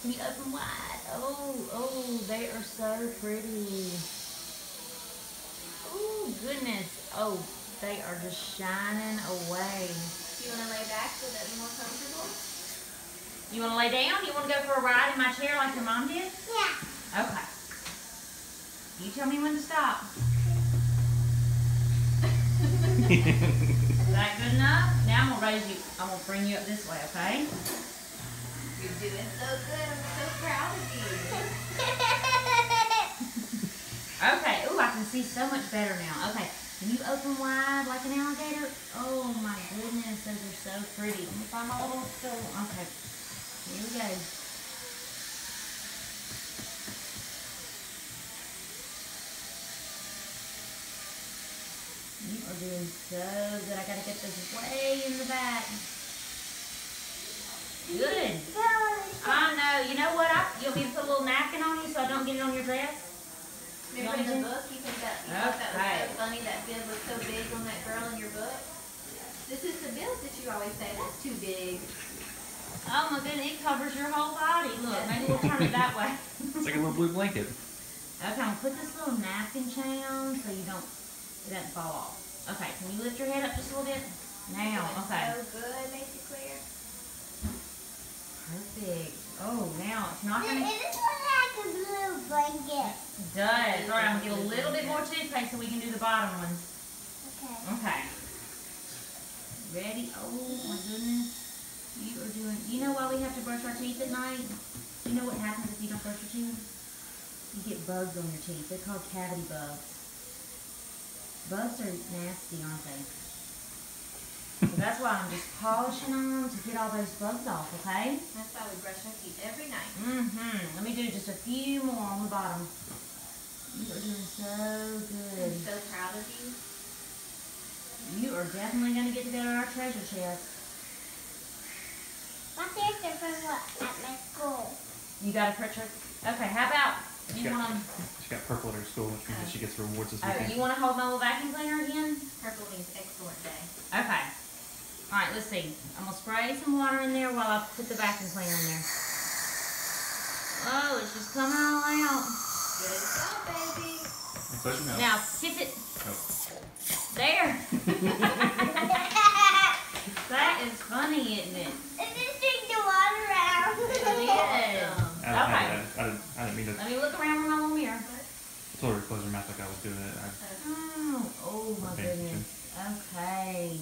Can you open wide? Oh, oh, they are so pretty. Oh, goodness. Oh, they are just shining away. You want to lay back so that you're more comfortable? You want to lay down? You want to go for a ride in my chair like your mom did? Yeah. Okay. You tell me when to stop. Is that good enough? Now I'm going to raise you. I'm going to bring you up this way, okay? You're doing so good. I'm so proud of you. Okay. Ooh, I can see so much better now. Okay. Can you open wide like an alligator? Oh my goodness, those are so pretty. Let me find my little stool. Okay. Here we go. You are doing so good. I gotta get this way in the back. Good. I know. You know what? You want me to put a little napkin on you so I don't get it on your dress? Remember in the book, you thought that was so funny, that bib was so big on that girl in your book? This is the bib that you always say, that's too big. Oh my goodness, it covers your whole body. Look, maybe we'll turn it that way. It's like a little blue blanket. Okay, I'm gonna put this little napkin chain on so it doesn't fall off. Okay, can you lift your head up just a little bit? Now, okay. So good, Macy Claire. Perfect. Oh, now it's not gonna. It looks like a blue blanket. It does. All right, I'm gonna get a little bit more toothpaste so we can do the bottom ones. Okay. Okay. Ready? Oh my goodness. You are doing. You know why we have to brush our teeth at night? You know what happens if you don't brush your teeth? You get bugs on your teeth. They're called cavity bugs. Bugs are nasty, aren't they? So that's why I'm just polishing them to get all those bugs off, okay? That's why we brush our teeth every night. Mm-hmm. Let me do just a few more on the bottom. You are doing so good. I'm so proud of you. You are definitely going to get to go to our treasure chest. My sister from at my school. You got a picture? Okay, how about you want to... She got purple at her school, which means that she gets rewards this Oh, weekend. you want to hold my little vacuum cleaner again? Purple means excellent day. Okay. All right, let's see. I'm going to spray some water in there while I put the vacuum cleaner in there. Oh, it's just coming all out. Good job, baby. And close your mouth. Now, kiss it. Oh. There. That is funny, isn't it? It just drink the water out. Yes. I didn't mean to. Let me look around with my little mirror. I told her to close her mouth like I was doing it. Oh my goodness. Okay.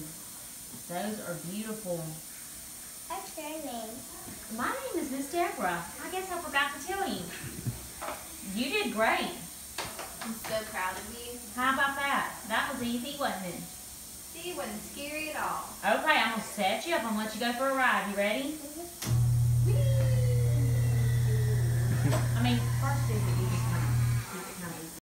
Those are beautiful. What's your name? My name is Miss Deborah. I guess I forgot to tell you. You did great. I'm so proud of you. How about that? That was easy, wasn't it? See, it wasn't scary at all. Okay, I'm going to set you up. I'm going to let you go for a ride. You ready? I mean, first do you just kind of